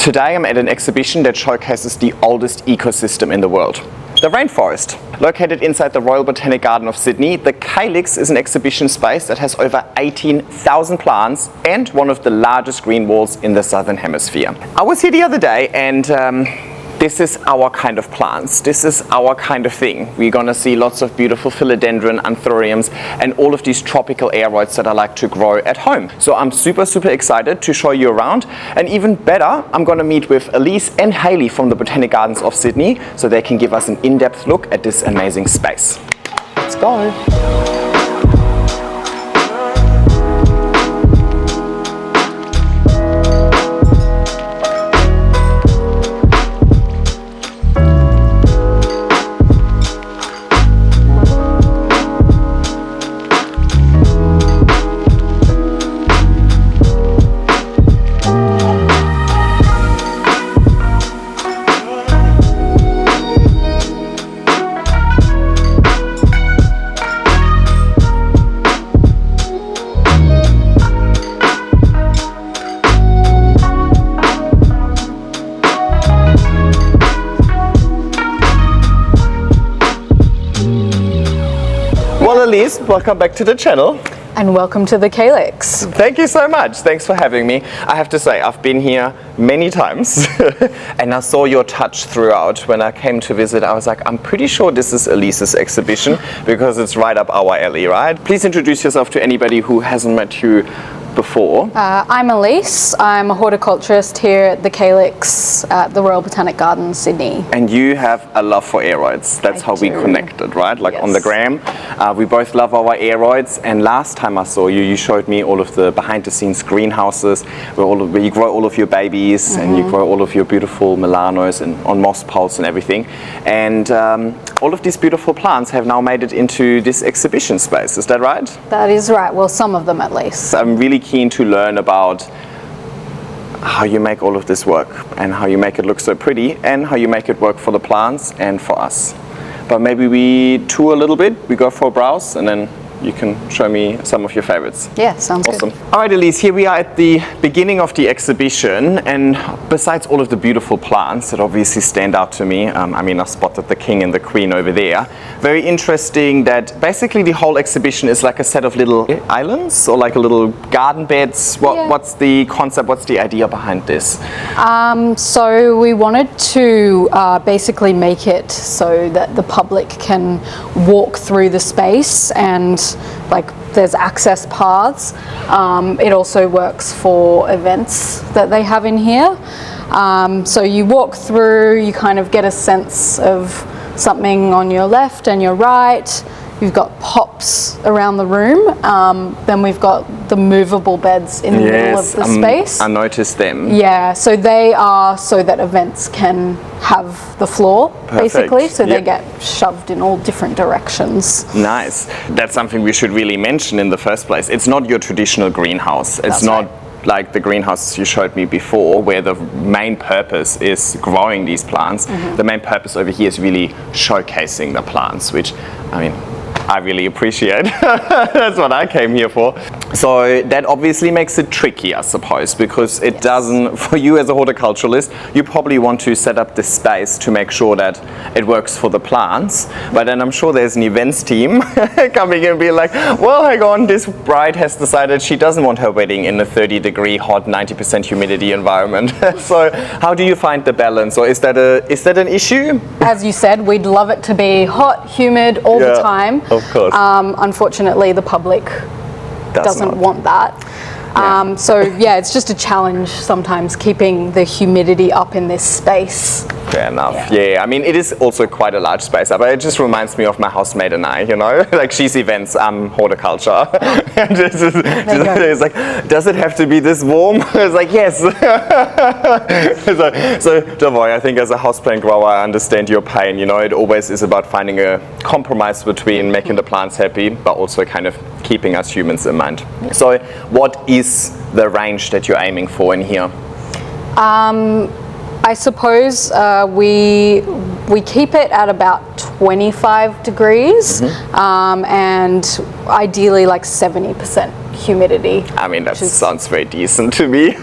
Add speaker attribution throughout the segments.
Speaker 1: Today I'm at an exhibition that showcases the oldest ecosystem in the world. The Rainforest. Located inside the Royal Botanic Garden of Sydney, the Calyx is an exhibition space that has over 18,000 plants and one of the largest green walls in the Southern Hemisphere. I was here the other day and this is our kind of plants. This is our kind of thing. We're gonna see lots of beautiful philodendron, anthuriums, and all of these tropical aeroids that I like to grow at home. So I'm super excited to show you around. And even better, I'm gonna meet with Elise and Hayley from the Botanic Gardens of Sydney so they can give us an in-depth look at this amazing space. Let's go. Well, Elise, welcome back to the channel.
Speaker 2: And welcome to the Calyx.
Speaker 1: Thank you so much. Thanks for having me. I have to say, I've been here many times and I saw your touch throughout. When I came to visit, I was like, I'm pretty sure this is Elise's exhibition because it's right up our alley, right? Please introduce yourself to anybody who hasn't met you before.
Speaker 2: I'm Elise. I'm a horticulturist here at the Calyx at the Royal Botanic Garden Sydney.
Speaker 1: And you have a love for aeroids. That's how we connected, right? Like on the gram. We both love our aeroids. And last time I saw you, you showed me all of the behind-the-scenes greenhouses where you grow all of your babies and you grow all of your beautiful Milanos and on moss poles and everything. And all of these beautiful plants have now made it into this exhibition space. Is that right?
Speaker 2: That is right. Well, some of them at least.
Speaker 1: So I'm really keen to learn about how you make all of this work and how you make it look so pretty and how you make it work for the plants and for us. But maybe we tour a little bit, we go for a browse, and then you can show me some of your favorites.
Speaker 2: Yeah, sounds
Speaker 1: awesome.
Speaker 2: Good.
Speaker 1: All right, Elise, here we are at the beginning of the exhibition, and besides all of the beautiful plants that obviously stand out to me, I mean, I've spotted the king and the queen over there. Very interesting that basically the whole exhibition is like a set of little islands or like a little garden beds. What's the concept? What's the idea behind this?
Speaker 2: So we wanted to basically make it so that the public can walk through the space and like there's access paths. It also works for events that they have in here. So you walk through, you kind of get a sense of something on your left and your right. You've got pops around the room. Then we've got the movable beds in the middle of the space.
Speaker 1: I noticed them.
Speaker 2: Yeah, so they are so that events can have the floor, basically, so they get shoved in all different directions.
Speaker 1: Nice. That's something we should really mention in the first place. It's not your traditional greenhouse. It's not like the greenhouse you showed me before, where the main purpose is growing these plants. The main purpose over here is really showcasing the plants, which, I mean, I really appreciate. That's what I came here for. So that obviously makes it tricky, I suppose, because it doesn't, for you as a horticulturalist, you probably want to set up this space to make sure that it works for the plants. But then I'm sure there's an events team coming in and being like, well, hang on, this bride has decided she doesn't want her wedding in a 30-degree, hot, 90% humidity environment. So how do you find the balance, or is that an issue? As
Speaker 2: you said, we'd love it to be hot, humid all the time.
Speaker 1: Of course.
Speaker 2: Unfortunately, the public doesn't want that. So yeah, it's just a challenge sometimes keeping the humidity up in this space.
Speaker 1: Fair enough. Yeah, I mean, it is also quite a large space, but it just reminds me of my housemate and I, you know, like she's events, I'm horticulture. And it's like, does it have to be this warm? It's like, yes. so don't worry, I think as a houseplant grower, I understand your pain. You know, it always is about finding a compromise between making the plants happy, but also kind of keeping us humans in mind. So what is the range that you're aiming for in here?
Speaker 2: I suppose we keep it at about 25 degrees and ideally like 70% humidity.
Speaker 1: I mean, that sounds very decent to me.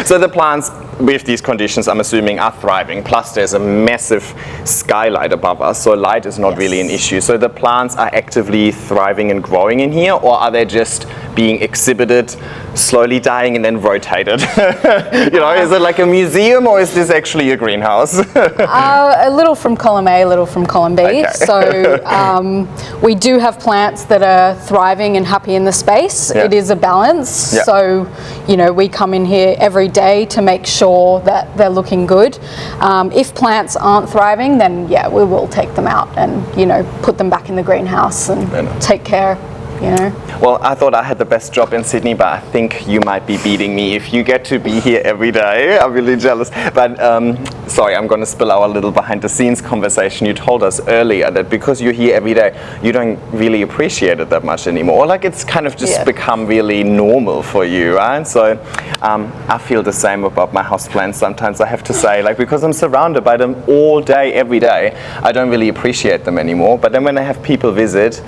Speaker 1: So the plants with these conditions, I'm assuming, are thriving. Plus there's a massive skylight above us, so light is not really an issue. So the plants are actively thriving and growing in here, or are they just being exhibited, slowly dying and then rotated? You know, is it like a museum, or is this actually a greenhouse?
Speaker 2: A little from column A, a little from column B.
Speaker 1: Okay.
Speaker 2: So we do have plants that are thriving and happy in the space.
Speaker 1: Yeah.
Speaker 2: It is a balance.
Speaker 1: Yeah.
Speaker 2: So, you know, we come in here every day to make sure that they're looking good. If plants aren't thriving, then yeah, we will take them out and, you know, put them back in the greenhouse and take care. You know?
Speaker 1: Well, I thought I had the best job in Sydney, but I think you might be beating me if you get to be here every day. I'm really jealous. But sorry, I'm going to spill our little behind the scenes conversation. You told us earlier that because you're here every day, you don't really appreciate it that much anymore. Like it's kind of just become really normal for you, right? So I feel the same about my houseplants. Sometimes I have to say, like, because I'm surrounded by them all day, every day, I don't really appreciate them anymore. But then when I have people visit,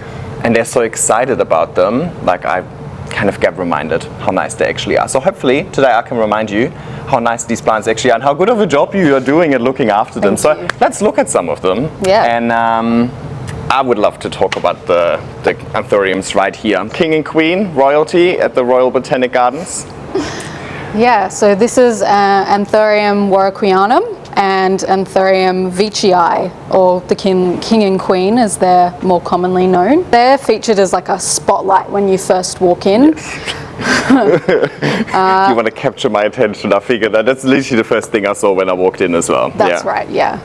Speaker 1: and they're so excited about them, like I kind of get reminded how nice they actually are. So hopefully today I can remind you how nice these plants actually are and how good of a job you are doing at looking after them. So let's look at some of them.
Speaker 2: Yeah.
Speaker 1: And I would love to talk about the anthuriums right here. King and Queen royalty at the Royal Botanic Gardens.
Speaker 2: Yeah, so this is Anthurium warwickwianum and Anthurium veitchii, or the king and queen as they're more commonly known. They're featured as like a spotlight when you first walk in.
Speaker 1: You want to capture my attention, I figured that. That's literally the first thing I saw when I walked in as well.
Speaker 2: That's right, yeah.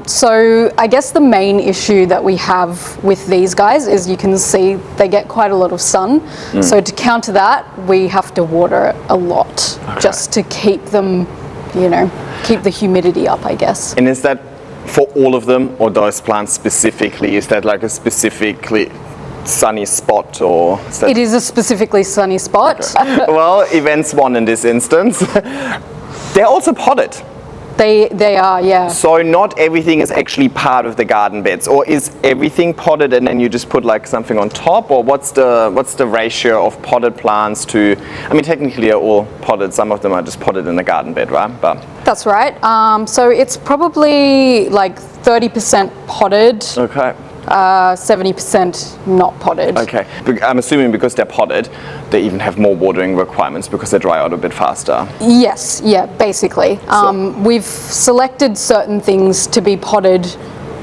Speaker 2: So I guess the main issue that we have with these guys is you can see they get quite a lot of sun. So to counter that, we have to water it a lot just to keep them, you know, keep the humidity up, I guess.
Speaker 1: And is that for all of them, or those plants specifically? Is that like a specifically sunny spot, or is that...
Speaker 2: It is a specifically sunny spot.
Speaker 1: Okay. Well, events one in this instance. They're also potted.
Speaker 2: They are, yeah.
Speaker 1: So not everything is actually part of the garden beds, or is everything potted and then you just put like something on top, or what's the ratio of potted plants to? I mean, technically they're all potted. Some of them are just potted in the garden bed, right? But
Speaker 2: that's right. So it's probably like 30% potted.
Speaker 1: Okay.
Speaker 2: 70% not potted.
Speaker 1: Okay, I'm assuming because they're potted, they even have more watering requirements because they dry out a bit faster.
Speaker 2: Yes, yeah, basically. We've selected certain things to be potted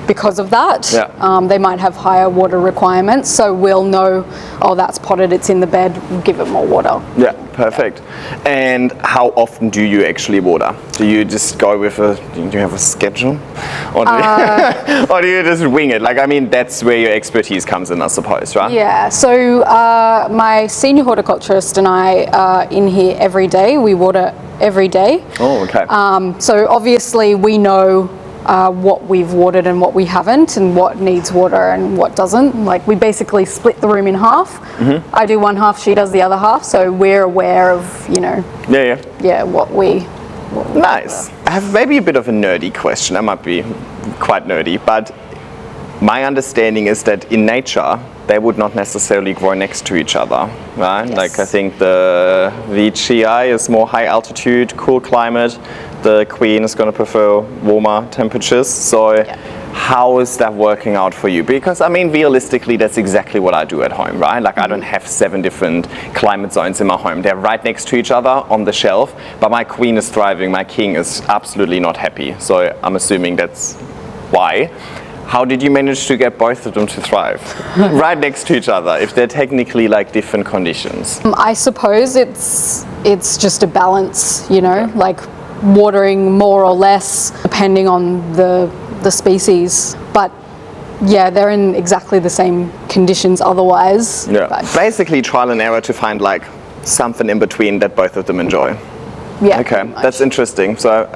Speaker 2: because of that.
Speaker 1: Yeah.
Speaker 2: They might have higher water requirements, so we'll know, oh, that's potted, it's in the bed, we'll give it more water.
Speaker 1: Yeah, perfect. And how often do you actually water? Do you just go with do you have a schedule? Or do you just wing it? Like, I mean, that's where your expertise comes in, I suppose, right?
Speaker 2: Yeah, so my senior horticulturist and I are in here every day. We water every day.
Speaker 1: Oh, okay.
Speaker 2: So obviously we know what we've watered and what we haven't, and what needs water and what doesn't. Like, we basically split the room in half. I do one half, she does the other half, so we're aware of, you know, what we
Speaker 1: nice. I have maybe a bit of a nerdy question. I might be quite nerdy, but my understanding is that in nature they would not necessarily grow next to each other, right?
Speaker 2: Yes.
Speaker 1: Like, I think the veitchii is more high altitude, cool climate. The queen is going to prefer warmer temperatures. So how is that working out for you? Because, I mean, realistically, that's exactly what I do at home, right? Like, I don't have 7 different climate zones in my home. They're right next to each other on the shelf, but my queen is thriving, my king is absolutely not happy. So I'm assuming that's why. How did you manage to get both of them to thrive right next to each other if they're technically like different conditions?
Speaker 2: I suppose it's just a balance, you know, like watering more or less depending on the species. But yeah, they're in exactly the same conditions otherwise.
Speaker 1: Yeah,
Speaker 2: but
Speaker 1: basically trial and error to find like something in between that both of them enjoy.
Speaker 2: Yeah.
Speaker 1: Okay, that's interesting. So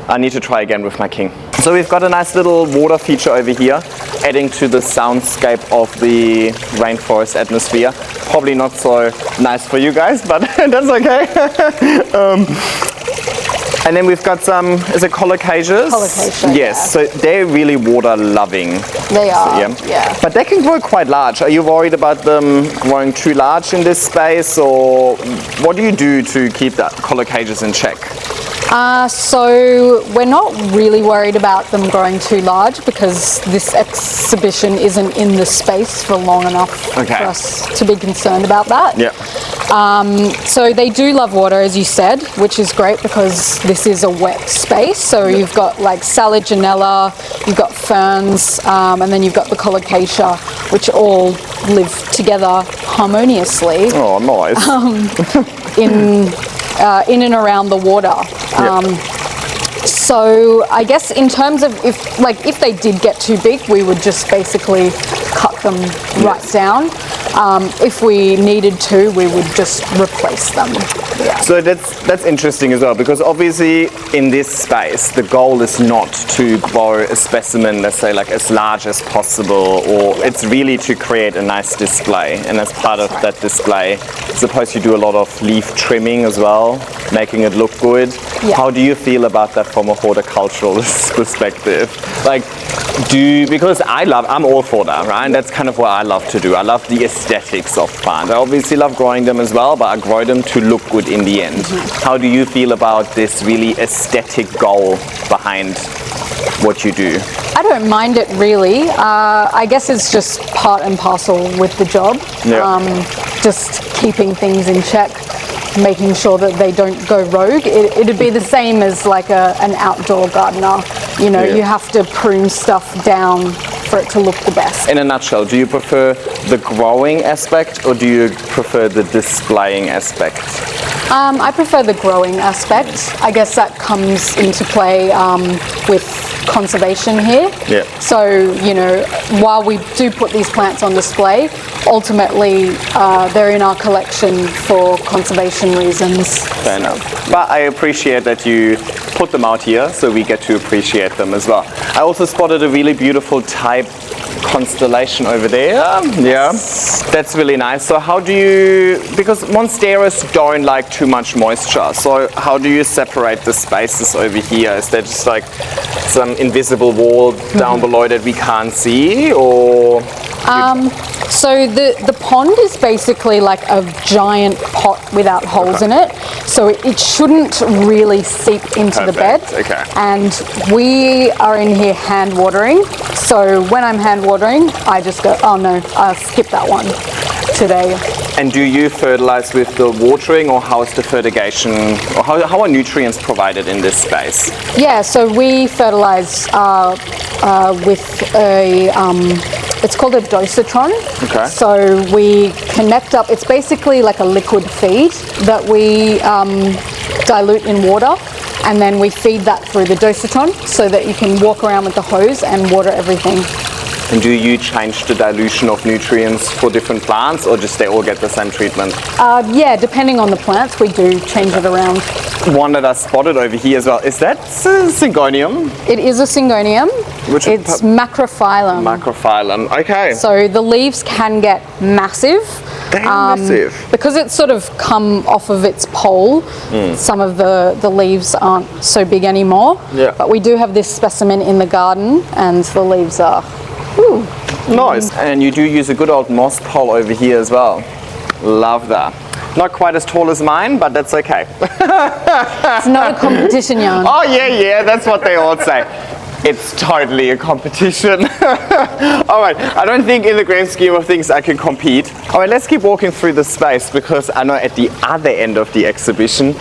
Speaker 1: I need to try again with my king. So we've got a nice little water feature over here, adding to the soundscape of the rainforest atmosphere. Probably not so nice for you guys, but that's okay. And then we've got some, is it colocaceae?
Speaker 2: Colocaceae,
Speaker 1: Yes,
Speaker 2: yeah.
Speaker 1: so they're really water loving.
Speaker 2: They are,
Speaker 1: Yeah.
Speaker 2: yeah.
Speaker 1: But they can grow quite large. Are you worried about them growing too large in this space, or what do you do to keep that colocaceae in check?
Speaker 2: So we're not really worried about them growing too large because this exhibition isn't in the space for long enough
Speaker 1: Okay.
Speaker 2: for us to be concerned about that.
Speaker 1: Yeah.
Speaker 2: So they do love water, as you said, which is great because this is a wet space. So you've got like Saligenella, you've got ferns, and then you've got the colocaceae, which all live together harmoniously
Speaker 1: Oh, nice.
Speaker 2: in and around the water. So I guess in terms of if they did get too big, we would just basically cut them right down. If we needed to, we would just replace them. Yeah.
Speaker 1: So that's interesting as well, because obviously in this space the goal is not to grow a specimen, let's say, like as large as possible, or it's really to create a nice display. And as part of that display, I suppose you do a lot of leaf trimming as well, making it look good.
Speaker 2: Yeah.
Speaker 1: How do you feel about that from a horticultural perspective? Like, because I'm all for that, right? And that's kind of what I love to do. I love the aesthetics of plants. I obviously love growing them as well, but I grow them to look good in the end. How do you feel about this really aesthetic goal behind what you do?
Speaker 2: I don't mind it really. I guess it's just part and parcel with the job.
Speaker 1: Yeah.
Speaker 2: Just keeping things in check, making sure that they don't go rogue. It'd be the same as like an outdoor gardener. You know,
Speaker 1: Yeah.
Speaker 2: you have to prune stuff down for it to look the best.
Speaker 1: In a nutshell, do you prefer the growing aspect or do you prefer the displaying aspect?
Speaker 2: I prefer the growing aspect. I guess that comes into play with conservation here.
Speaker 1: Yeah.
Speaker 2: So, you know, while we do put these plants on display, ultimately they're in our collection for conservation reasons.
Speaker 1: Fair enough. But I appreciate that you put them out here so we get to appreciate them as well. I also spotted a really beautiful type constellation over there. Yeah, that's really nice. So how do you, because monsteras don't like too much moisture, so how do you separate the spaces over here? Is there just like some invisible wall down below that we can't see, or?
Speaker 2: So the pond is basically like a giant pot without holes in it, so it shouldn't really seep into the bed.
Speaker 1: Okay.
Speaker 2: And we are in here hand watering, so when I'm hand watering, I just go, oh no, I'll skip that one today.
Speaker 1: And do you fertilize with the watering, or how is the fertigation, or how are nutrients provided in this space?
Speaker 2: Yeah, so we fertilize with it's called a dosatron.
Speaker 1: Okay.
Speaker 2: So we connect up, it's basically like a liquid feed that we dilute in water, and then we feed that through the dosatron so that you can walk around with the hose and water everything.
Speaker 1: And do you change the dilution of nutrients for different plants, or just they all get the same treatment?
Speaker 2: Yeah, depending on the plants, we do change it around.
Speaker 1: One that I spotted over here as well, is that Syngonium?
Speaker 2: It is a Syngonium.
Speaker 1: Which
Speaker 2: It's macrophyllum.
Speaker 1: Macrophyllum, okay.
Speaker 2: So the leaves can get massive.
Speaker 1: They're massive.
Speaker 2: Because it's sort of come off of its pole, some of the leaves aren't so big anymore.
Speaker 1: Yeah.
Speaker 2: But we do have this specimen in the garden, and the leaves are, ooh.
Speaker 1: Nice. And you do use a good old moss pole over here as well. Love that. Not quite as tall as mine, but that's okay.
Speaker 2: It's not a competition, Jan.
Speaker 1: Oh yeah, that's what they all say. It's totally a competition. All right, I don't think in the grand scheme of things I can compete. All right, let's keep walking through the space, because I know at the other end of the exhibition,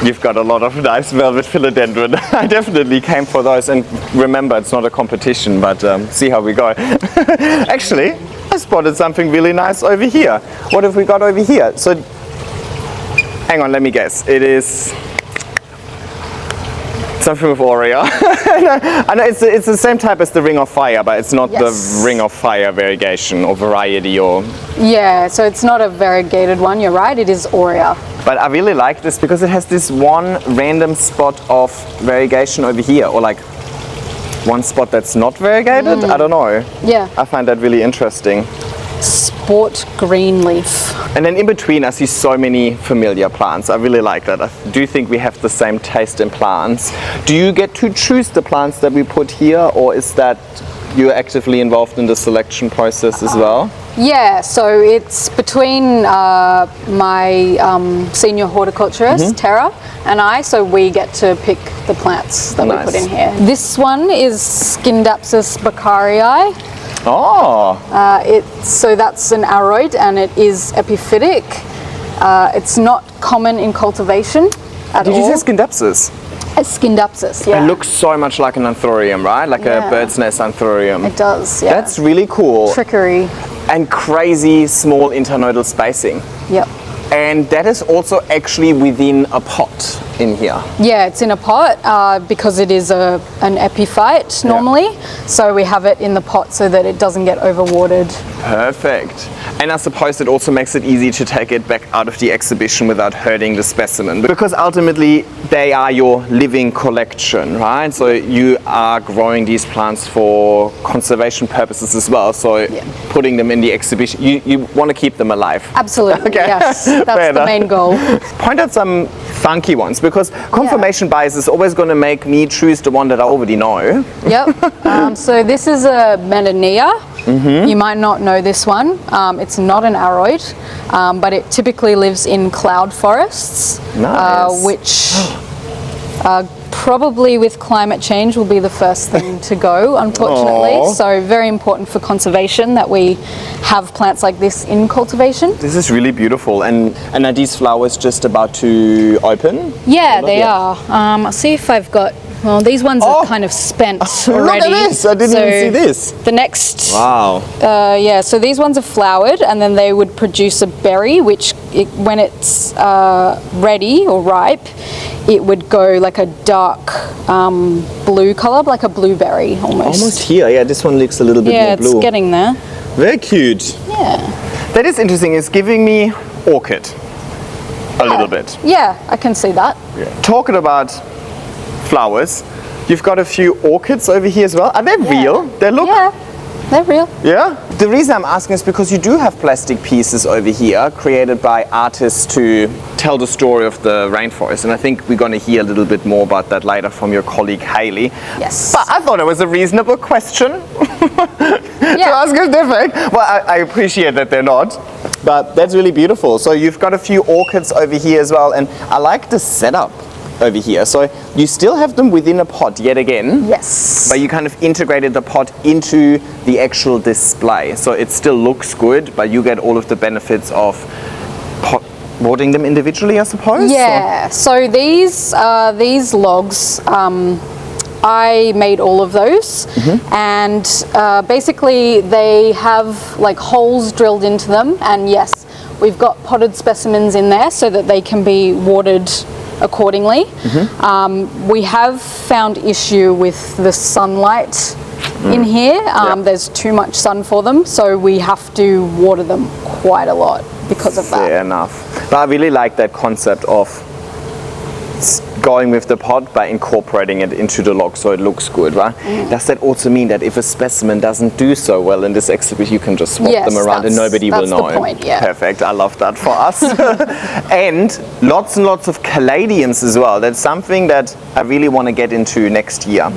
Speaker 1: you've got a lot of nice velvet philodendron. I definitely came for those, and remember, it's not a competition, but see how we go. Actually, I spotted something really nice over here. What have we got over here? So, hang on, let me guess. It is something with Aurea. I know it's the same type as the Ring of Fire, but it's not
Speaker 2: Yes.
Speaker 1: the Ring of Fire variegation or variety, or.
Speaker 2: Yeah, so it's not a variegated one, you're right, it is Aurea.
Speaker 1: But I really like this because it has this one random spot of variegation over here, or like one spot that's not variegated. I don't know.
Speaker 2: Yeah.
Speaker 1: I find that really interesting.
Speaker 2: support green leaf.
Speaker 1: And then in between I see so many familiar plants. I really like that. I do think we have the same taste in plants. Do you get to choose the plants that we put here, or is that you're actively involved in the selection process as well?
Speaker 2: Yeah, so it's between my senior horticulturist, Tara, and I, so we get to pick the plants that we put in here. This one is Scindapsus beccarii.
Speaker 1: Oh!
Speaker 2: So that's an aroid and it is epiphytic. It's not common in cultivation at all.
Speaker 1: Did you say Scindapsus?
Speaker 2: A Scindapsus, yeah.
Speaker 1: It looks so much like an anthurium, right? Like a bird's nest anthurium.
Speaker 2: It does, yeah.
Speaker 1: That's really cool.
Speaker 2: Trickery.
Speaker 1: And crazy small internodal spacing.
Speaker 2: Yep.
Speaker 1: And that is also actually within a pot in here.
Speaker 2: Yeah, it's in a pot because it is an epiphyte normally. So we have it in the pot so that it doesn't get overwatered.
Speaker 1: Perfect. And I suppose it also makes it easy to take it back out of the exhibition without hurting the specimen, because ultimately they are your living collection, right? So you are growing these plants for conservation purposes as well. So putting them in the exhibition, you want to keep them alive.
Speaker 2: Absolutely,
Speaker 1: Okay.
Speaker 2: yes. That's the main goal.
Speaker 1: Point out some funky ones, because confirmation bias is always going to make me choose the one that I already know.
Speaker 2: Yep. So this is a Menonea. You might not know this one. It's not an aroid, but it typically lives in cloud forests, which probably with climate change will be the first thing to go, unfortunately.
Speaker 1: Aww.
Speaker 2: So very important for conservation that we have plants like this in cultivation.
Speaker 1: This is really beautiful. And are these flowers just about to open?
Speaker 2: Yeah, they are. I'll see if I've got... Well, these ones are kind of spent already.
Speaker 1: Look at this! I didn't even see this.
Speaker 2: The next...
Speaker 1: Wow.
Speaker 2: So these ones are flowered, and then they would produce a berry, which when it's ready or ripe, it would go like a dark blue colour, like a blueberry almost.
Speaker 1: Almost here, yeah. This one looks a little bit more blue.
Speaker 2: Yeah, it's getting there.
Speaker 1: Very cute.
Speaker 2: Yeah.
Speaker 1: That is interesting. It's giving me orchid a little bit.
Speaker 2: Yeah, I can see that.
Speaker 1: Talking about flowers, you've got a few orchids over here as well. Are they real? They look...
Speaker 2: Yeah, they're real.
Speaker 1: Yeah? The reason I'm asking is because you do have plastic pieces over here created by artists to tell the story of the rainforest, and I think we're going to hear a little bit more about that later from your colleague Hayley.
Speaker 2: Yes.
Speaker 1: But I thought it was a reasonable question to ask if they're fake. Well, I appreciate that they're not, but that's really beautiful. So you've got a few orchids over here as well, and I like the setup over here. So you still have them within a pot yet again.
Speaker 2: Yes.
Speaker 1: But you kind of integrated the pot into the actual display. So it still looks good, but you get all of the benefits of watering them individually, I suppose?
Speaker 2: Yeah. So these logs, I made all of those, and basically they have like holes drilled into them, and yes, we've got potted specimens in there so that they can be watered accordingly. We have found issue with the sunlight in here. There's too much sun for them, so we have to water them quite a lot because of that.
Speaker 1: Fair enough. But I really like that concept of going with the pot by incorporating it into the log so it looks good, right? Does that also mean that if a specimen doesn't do so well in this exhibition, you can just swap them around and nobody will know?
Speaker 2: That's the point, yeah.
Speaker 1: Perfect, I love that for us. And lots of caladiums as well. That's something that I really want to get into next year.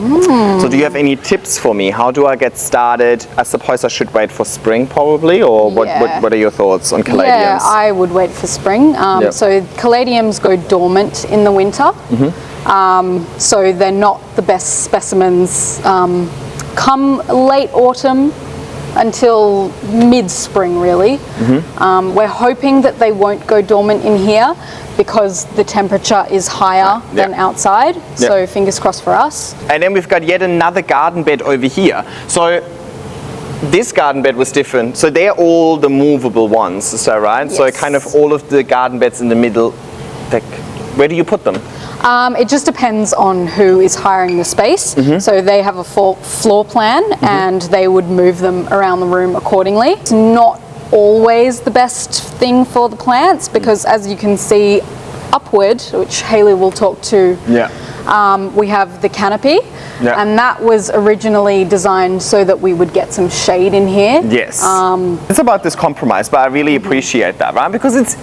Speaker 1: So do you have any tips for me? How do I get started? I suppose I should wait for spring probably, or what are your thoughts on caladiums?
Speaker 2: Yeah, I would wait for spring. So caladiums go dormant in the winter. So they're not the best specimens come late autumn until mid-spring really. We're hoping that they won't go dormant in here because the temperature is higher than outside, so fingers crossed for us.
Speaker 1: And then we've got yet another garden bed over here. So this garden bed was different. So they're all the movable ones, is that right?
Speaker 2: Yes.
Speaker 1: So kind of all of the garden beds in the middle, where do you put them?
Speaker 2: It just depends on who is hiring the space. So they have a floor plan and they would move them around the room accordingly. It's not always the best thing for the plants because as you can see upward, which Hayley will talk to we have the canopy,
Speaker 1: Yeah.
Speaker 2: and that was originally designed so that we would get some shade in here.
Speaker 1: Yes. It's about this compromise, but I really appreciate that, right? Because it's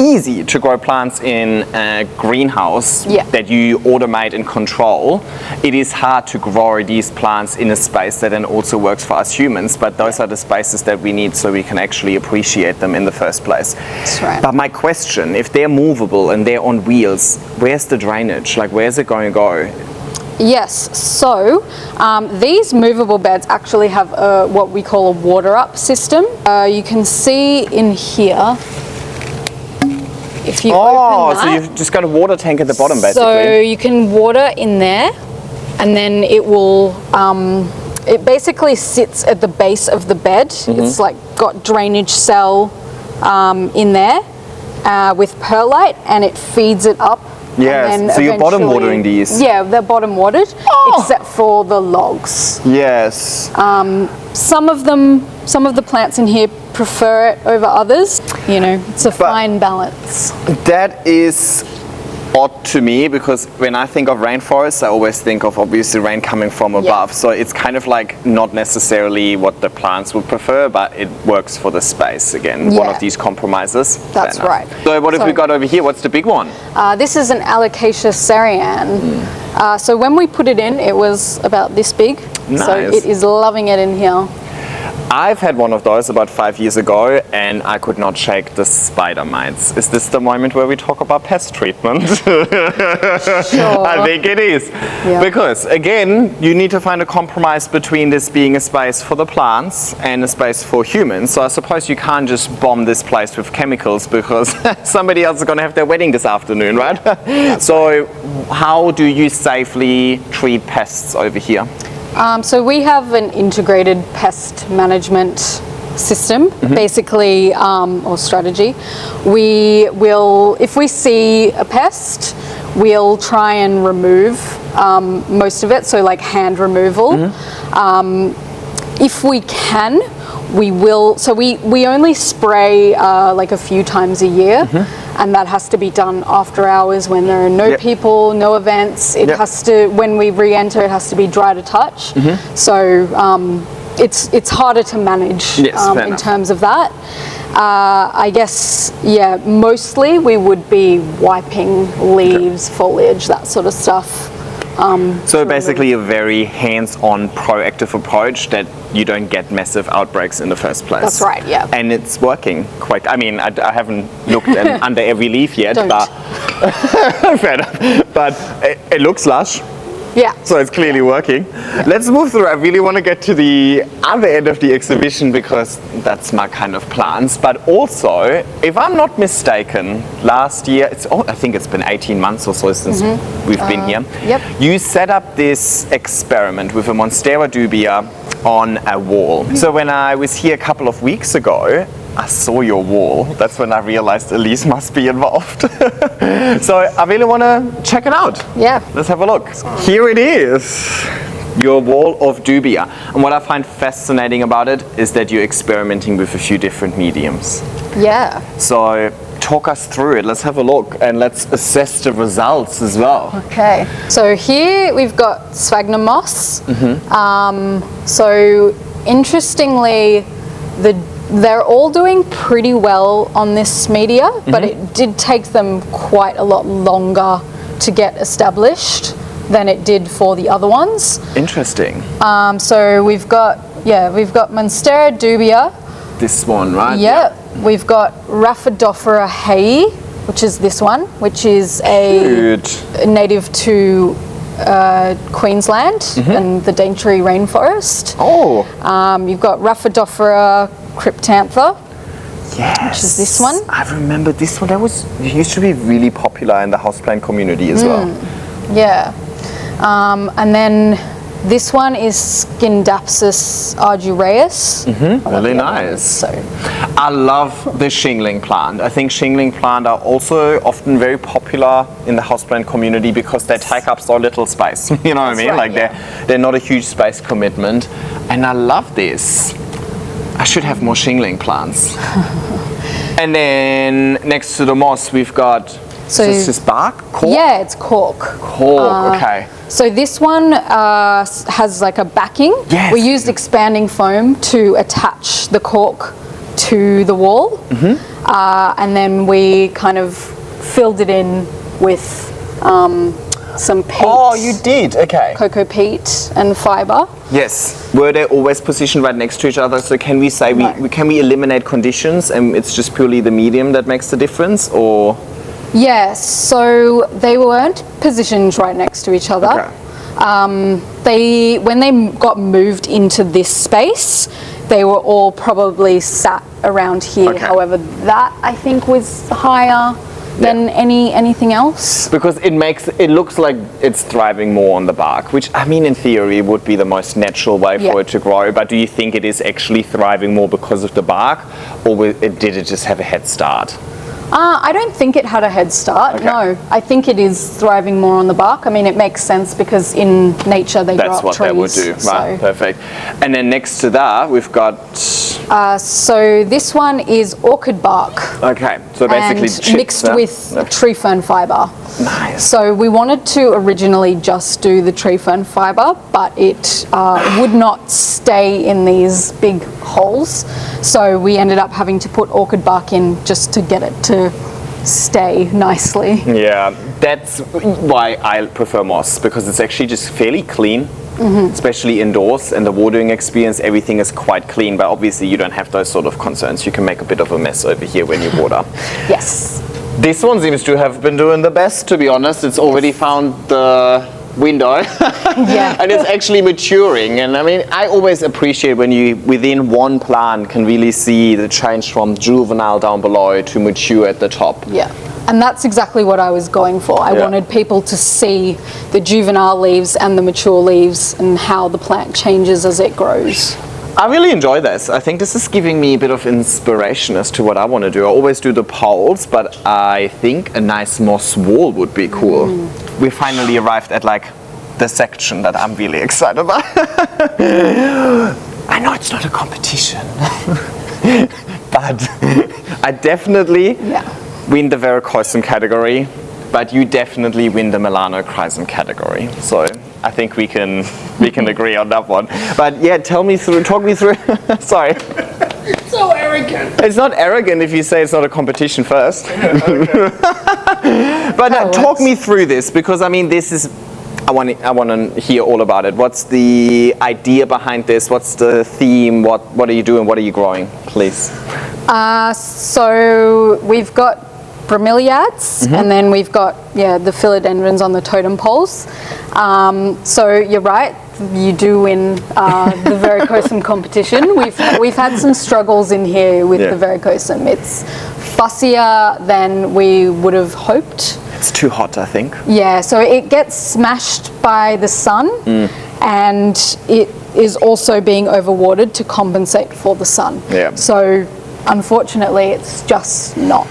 Speaker 1: easy to grow plants in a greenhouse that you automate and control. It is hard to grow these plants in a space that then also works for us humans, but those are the spaces that we need so we can actually appreciate them in the first place.
Speaker 2: That's right.
Speaker 1: But my question, if they're movable and they're on wheels, where's the drainage? Like, where's it going to go?
Speaker 2: Yes, so these movable beds actually have what we call a water up system. You can see in here, if you open that,
Speaker 1: so you've just got a water tank at the bottom, basically.
Speaker 2: So you can water in there, and then it will, it basically sits at the base of the bed. It's like got drainage cell in there with perlite, and it feeds it up.
Speaker 1: Yes, so you're bottom watering these.
Speaker 2: Yeah, they're bottom watered, except for the logs.
Speaker 1: Yes.
Speaker 2: Some of the plants in here prefer it over others. You know, it's a fine balance.
Speaker 1: That is odd to me, because when I think of rainforests, I always think of obviously rain coming from above. So it's kind of like not necessarily what the plants would prefer, but it works for the space again. One of these compromises.
Speaker 2: That's right.
Speaker 1: So what have we got over here? What's the big one?
Speaker 2: This is an Alocasia cerean. So when we put it in, it was about this big.
Speaker 1: Nice.
Speaker 2: So it is loving it in here.
Speaker 1: I've had one of those about 5 years ago, and I could not shake the spider mites. Is this the moment where we talk about pest treatment?
Speaker 2: Sure.
Speaker 1: I think it is.
Speaker 2: Yeah.
Speaker 1: Because, again, you need to find a compromise between this being a space for the plants and a space for humans. So I suppose you can't just bomb this place with chemicals, because somebody else is going to have their wedding this afternoon, right? So how do you safely treat pests over here?
Speaker 2: So we have an integrated pest management system, basically, or strategy. We will, if we see a pest, we'll try and remove most of it, so like hand removal. If we can, we will, so we only spray like a few times a year, and that has to be done after hours when there are no people, no events. It has to, when we re-enter, it has to be dry to touch. So it's harder to manage in terms of that. I guess, mostly we would be wiping leaves, foliage, that sort of stuff.
Speaker 1: So basically a very hands-on, proactive approach that you don't get massive outbreaks in the first place.
Speaker 2: That's right, yeah.
Speaker 1: And it's working quite, I mean, I haven't looked under every leaf yet, but fair enough. But it looks lush.
Speaker 2: Yeah.
Speaker 1: So it's clearly working. Yeah. Let's move through. I really want to get to the other end of the exhibition, because that's my kind of plants. But also, if I'm not mistaken, last year, I think it's been 18 months or so since we've been here. You set up this experiment with a Monstera dubia on a wall. So when I was here a couple of weeks ago, I saw your wall. That's when I realized Elise must be involved. So I really want to check it out.
Speaker 2: Yeah.
Speaker 1: Let's have a look. Here it is, your wall of dubia. And what I find fascinating about it is that you're experimenting with a few different mediums.
Speaker 2: Yeah.
Speaker 1: So talk us through it. Let's have a look and let's assess the results as well.
Speaker 2: Okay. So here we've got sphagnum moss. So interestingly, they're all doing pretty well on this media, but it did take them quite a lot longer to get established than it did for the other ones.
Speaker 1: Interesting.
Speaker 2: So we've got Monstera dubia.
Speaker 1: This one, right?
Speaker 2: Yeah. We've got Rhaphidophora hayi, which is this one, which is a native to Queensland and the Daintree Rainforest.
Speaker 1: Oh.
Speaker 2: You've got Rhaphidophora cryptantha,
Speaker 1: yes,
Speaker 2: which is this one.
Speaker 1: I remember this one. It used to be really popular in the houseplant community as well.
Speaker 2: Yeah. And then this one is Scindapsus argyraeus.
Speaker 1: Really nice.
Speaker 2: So
Speaker 1: I love the shingling plant. I think shingling plant are also often very popular in the houseplant community because they take up so little space. You know what I mean?
Speaker 2: Right,
Speaker 1: like they're not a huge space commitment. And I love this. I should have more shingling plants. And then next to the moss, we've got
Speaker 2: So
Speaker 1: is this bark? Cork?
Speaker 2: Yeah, it's cork.
Speaker 1: Cork, okay.
Speaker 2: So this one has like a backing.
Speaker 1: Yes.
Speaker 2: We used expanding foam to attach the cork to the wall, and then we kind of filled it in with some peat.
Speaker 1: Oh, you did? Okay.
Speaker 2: Cocoa peat and fibre.
Speaker 1: Yes. Were they always positioned right next to each other? So can we say can we eliminate conditions and it's just purely the medium that makes the difference, or?
Speaker 2: Yes, so they weren't positioned right next to each other.
Speaker 1: Okay.
Speaker 2: When they got moved into this space, they were all probably sat around here.
Speaker 1: Okay.
Speaker 2: However, that I think was higher than anything else.
Speaker 1: Because it looks like it's thriving more on the bark, which I mean in theory would be the most natural way for it to grow, but do you think it is actually thriving more because of the bark, or did it just have a head start?
Speaker 2: I don't think it had a head start,
Speaker 1: Okay.
Speaker 2: no. I think it is thriving more on the bark. I mean, it makes sense because in nature they grow
Speaker 1: That's
Speaker 2: up
Speaker 1: what
Speaker 2: trees.
Speaker 1: they would do, right? Perfect. And then next to that, we've got...
Speaker 2: So this one is orchid bark.
Speaker 1: Okay, so basically
Speaker 2: and
Speaker 1: chips,
Speaker 2: mixed with tree fern fibre.
Speaker 1: Nice.
Speaker 2: So we wanted to originally just do the tree fern fibre, but it would not stay in these big holes. So we ended up having to put orchid bark in just to get it to stay nicely.
Speaker 1: Yeah, that's why I prefer moss, because it's actually just fairly clean. Especially indoors, and the watering experience, everything is quite clean, but obviously you don't have those sort of concerns. You can make a bit of a mess over here when you water.
Speaker 2: Yes.
Speaker 1: This one seems to have been doing the best, to be honest. It's already found the window.
Speaker 2: Yeah.
Speaker 1: And it's actually maturing. And I mean, I always appreciate when you, within one plant, can really see the change from juvenile down below to mature at the top.
Speaker 2: Yeah. And that's exactly what I was going for. I wanted people to see the juvenile leaves and the mature leaves and how the plant changes as it grows.
Speaker 1: I really enjoy this. I think this is giving me a bit of inspiration as to what I want to do. I always do the poles, but I think a nice moss wall would be cool. We finally arrived at like the section that I'm really excited about. I know it's not a competition, but I definitely win the verrucosum category, but you definitely win the melanochrysum category. So I think we can agree on that one. But yeah, talk me through. Sorry.
Speaker 3: So arrogant.
Speaker 1: It's not arrogant if you say it's not a competition first. But talk me through this, because I mean this is. I want to hear all about it. What's the idea behind this? What's the theme? What are you doing? What are you growing? Please.
Speaker 2: So we've got bromeliads, and then we've got the philodendrons on the totem poles. So you're right, you do win the verrucosum competition. We've had some struggles in here with the verrucosum. It's fussier than we would have hoped.
Speaker 1: It's too hot, I think.
Speaker 2: Yeah, so it gets smashed by the sun, and it is also being overwatered to compensate for the sun.
Speaker 1: Yeah.
Speaker 2: So unfortunately, it's just not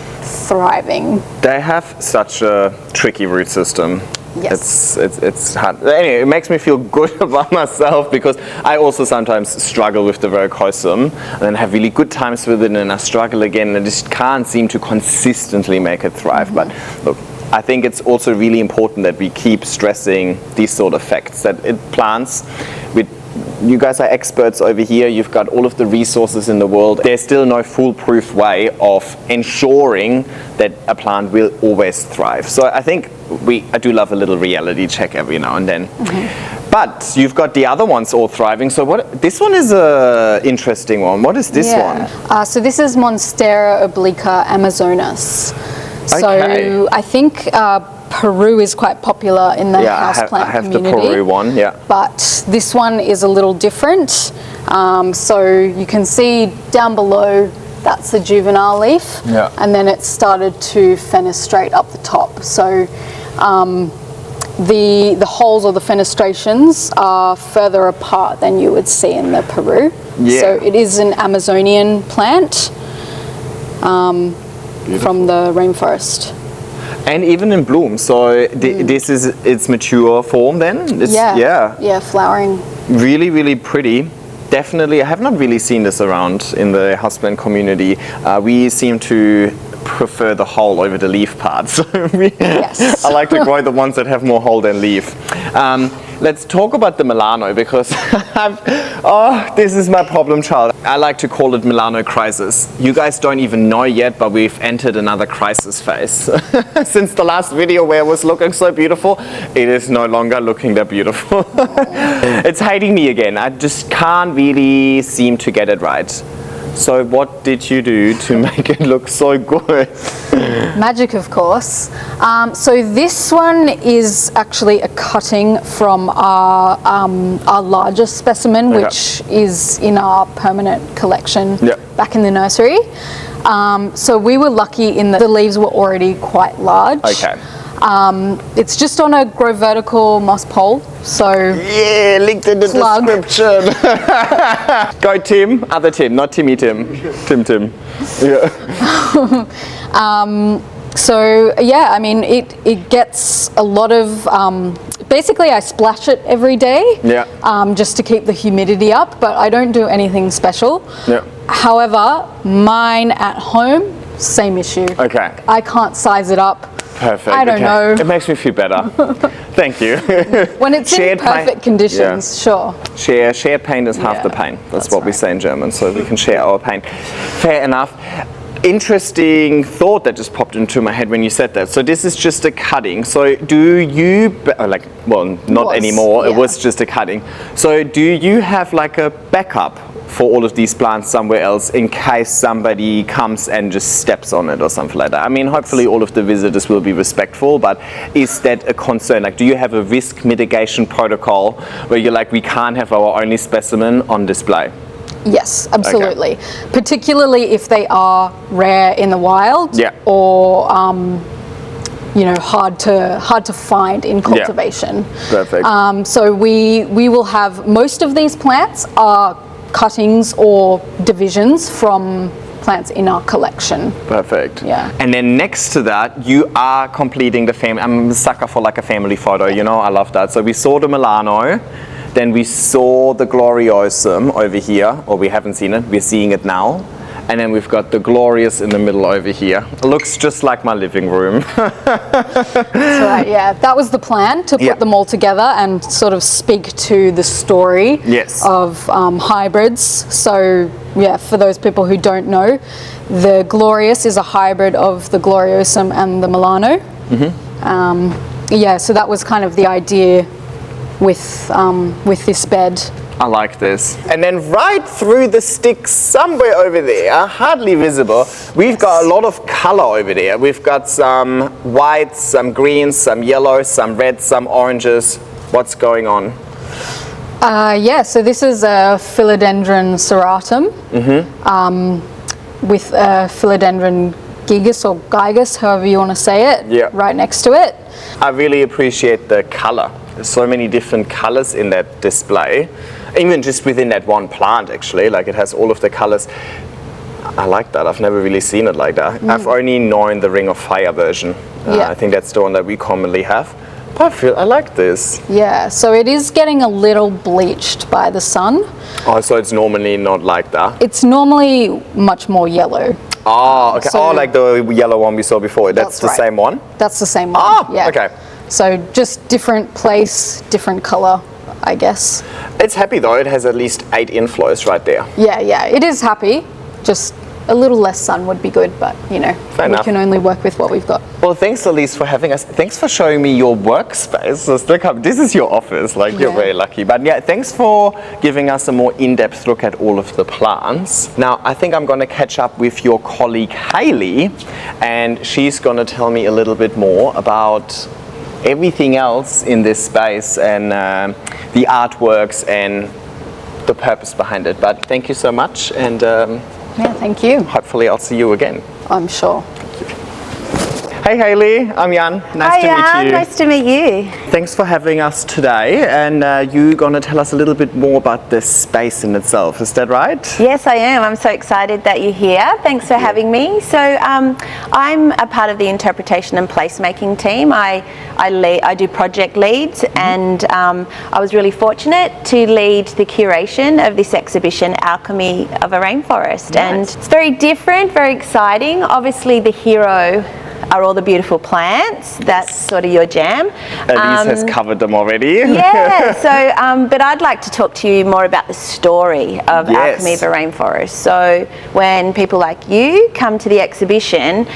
Speaker 2: thriving.
Speaker 1: They have such a tricky root system.
Speaker 2: Yes.
Speaker 1: It's hard. Anyway, it makes me feel good about myself, because I also sometimes struggle with the verrucosum and then have really good times with it, and I struggle again and I just can't seem to consistently make it thrive. But look, I think it's also really important that we keep stressing these sort of facts, that plants, you guys are experts over here, you've got all of the resources in the world. There's still no foolproof way of ensuring that a plant will always thrive. So I think I do love a little reality check every now and then. But you've got the other ones all thriving. So this one is a interesting one. What is this one?
Speaker 2: So this is Monstera obliqua amazonas.
Speaker 1: Okay.
Speaker 2: So I think Peru is quite popular in the houseplant community.
Speaker 1: I have the Peru one,
Speaker 2: But this one is a little different. So you can see down below, that's the juvenile leaf.
Speaker 1: Yeah.
Speaker 2: And then it started to fenestrate up the top. So the holes or the fenestrations are further apart than you would see in the Peru.
Speaker 1: Yeah.
Speaker 2: So it is an Amazonian plant from the rainforest.
Speaker 1: And even in bloom, so this is its mature form then?
Speaker 2: Yeah, flowering.
Speaker 1: Really, really pretty. Definitely, I have not really seen this around in the houseplant community. We seem to prefer the hole over the leaf part. So
Speaker 2: Yes.
Speaker 1: I like to grow the ones that have more hole than leaf. Let's talk about the Milano because this is my problem child. I like to call it Milano crisis. You guys don't even know yet, but we've entered another crisis phase. Since the last video where it was looking so beautiful, it is no longer looking that beautiful. It's hating me again. I just can't really seem to get it right. So what did you do to make it look so good?
Speaker 2: Magic, of course. So this one is actually a cutting from our largest specimen,
Speaker 1: Okay.
Speaker 2: which is in our permanent collection
Speaker 1: Yeah.
Speaker 2: back in the nursery. So we were lucky in that the leaves were already quite large.
Speaker 1: Okay.
Speaker 2: It's just on a grow vertical moss pole, so
Speaker 1: Yeah, linked in the
Speaker 2: Plug.
Speaker 1: description. Go Tim, other Tim, not Timmy Tim. Tim. Yeah.
Speaker 2: So yeah, I mean, it gets a lot of. Basically, I splash it every day,
Speaker 1: Yeah.
Speaker 2: just to keep the humidity up. But I don't do anything special.
Speaker 1: Yeah.
Speaker 2: However, mine at home, same issue.
Speaker 1: Okay.
Speaker 2: I can't size it up.
Speaker 1: Perfect.
Speaker 2: I don't know.
Speaker 1: It makes me feel better. Thank you.
Speaker 2: When it's
Speaker 1: Shared
Speaker 2: in
Speaker 1: pain-
Speaker 2: perfect conditions, sure.
Speaker 1: Shared pain is half the
Speaker 2: Yeah,
Speaker 1: pain. That's
Speaker 2: that's
Speaker 1: what we
Speaker 2: right.
Speaker 1: say in German, so we can share our pain. Fair enough. Interesting thought that just popped into my head when you said that. So this is just a cutting. So do you, not
Speaker 2: Was,
Speaker 1: anymore, it
Speaker 2: yeah.
Speaker 1: was just a cutting. So do you have like a backup for all of these plants somewhere else in case somebody comes and just steps on it or something like that? I mean, hopefully all of the visitors will be respectful, but is that a concern? Like, do you have a risk mitigation protocol where you're like, we can't have our only specimen on display?
Speaker 2: Yes, absolutely. Particularly if they are rare in the wild,
Speaker 1: Yeah.
Speaker 2: or hard to find in cultivation.
Speaker 1: Perfect.
Speaker 2: So we will have most of these plants are cuttings or divisions from plants in our collection.
Speaker 1: Perfect.
Speaker 2: Yeah.
Speaker 1: And then next to that, you are completing the family. I'm a sucker for like a family photo, you know, I love that. So we saw the Milano, then we saw the Gloriosum over here, or we haven't seen it, we're seeing it now. And then we've got the Glorious in the middle over here. It looks just like my living room.
Speaker 2: That's right, yeah. That was the plan, to put
Speaker 1: Yeah.
Speaker 2: them all together and sort of speak to the story
Speaker 1: Yes.
Speaker 2: of hybrids. So, yeah, for those people who don't know, the Glorious is a hybrid of the Gloriosum and the Milano. So that was kind of the idea with this bed.
Speaker 1: I like this. And then right through the stick, somewhere over there, hardly visible, we've got a lot of color over there. We've got some whites, some greens, some yellows, some reds, some oranges. What's going on?
Speaker 2: So this is a Philodendron serratum with a Philodendron gigas or gigas, however you want to say it,
Speaker 1: Yeah.
Speaker 2: right next to it.
Speaker 1: I really appreciate the color. There's so many different colors in that display. Even just within that one plant, actually, like it has all of the colors. I like that. I've never really seen it like that. I've only known the Ring of Fire version.
Speaker 2: Yeah.
Speaker 1: I think that's the one that we commonly have. But I like this.
Speaker 2: Yeah, so it is getting a little bleached by the sun.
Speaker 1: Oh, so it's normally not like that.
Speaker 2: It's normally much more yellow.
Speaker 1: Oh, okay.
Speaker 2: So-
Speaker 1: like the yellow one we saw before. That's the
Speaker 2: right.
Speaker 1: same one?
Speaker 2: That's the same one.
Speaker 1: Ah,
Speaker 2: yeah.
Speaker 1: okay.
Speaker 2: So just different place, different color, I guess.
Speaker 1: It's happy though. It has at least 8 inflows right there.
Speaker 2: Yeah, it is happy. Just a little less sun would be good, but we
Speaker 1: enough.
Speaker 2: can only work with what we've got.
Speaker 1: Well, thanks, Elise, for having us. Thanks for showing me your workspace. This is your office. Like, you're
Speaker 2: Yeah.
Speaker 1: very lucky. But yeah, thanks for giving us a more in-depth look at all of the plants. Now, I think I'm going to catch up with your colleague, Hayley, and she's going to tell me a little bit more about everything else in this space and the artworks and the purpose behind it. But thank you so much, and
Speaker 2: Yeah, thank you.
Speaker 1: hopefully I'll see you again.
Speaker 2: I'm sure.
Speaker 1: Hey Hayley, I'm Jan. Nice
Speaker 4: Hi,
Speaker 1: to
Speaker 4: Jan.
Speaker 1: meet you.
Speaker 4: Nice to meet you.
Speaker 1: Thanks for having us today, and you're going to tell us a little bit more about this space in itself. Is that right?
Speaker 4: Yes, I am. I'm so excited that you're here. Thanks for having me. So I'm a part of the interpretation and placemaking team. I do project leads, and I was really fortunate to lead the curation of this exhibition, Alchemy of a Rainforest.
Speaker 1: Nice.
Speaker 4: And it's very different, very exciting. Obviously, the hero are all the beautiful plants. That's sort of your jam.
Speaker 1: Elise has covered them already.
Speaker 4: Yeah, so, but I'd like to talk to you more about the story of Alchemy of a Rainforest. So when people like you come to the exhibition,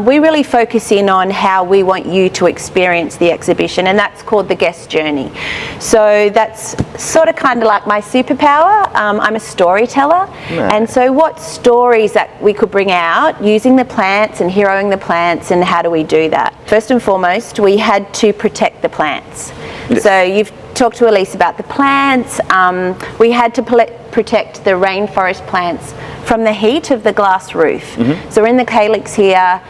Speaker 4: we really focus in on how we want you to experience the exhibition, and that's called the guest journey. So that's sort of kind of like my superpower. I'm a storyteller, and so what stories that we could bring out using the plants and heroing the plants, and how do we do that? First and foremost, we had to protect the plants. Yes. So you've talked to Elise about the plants. We had to protect the rainforest plants from the heat of the glass roof. So we're in the Calyx here,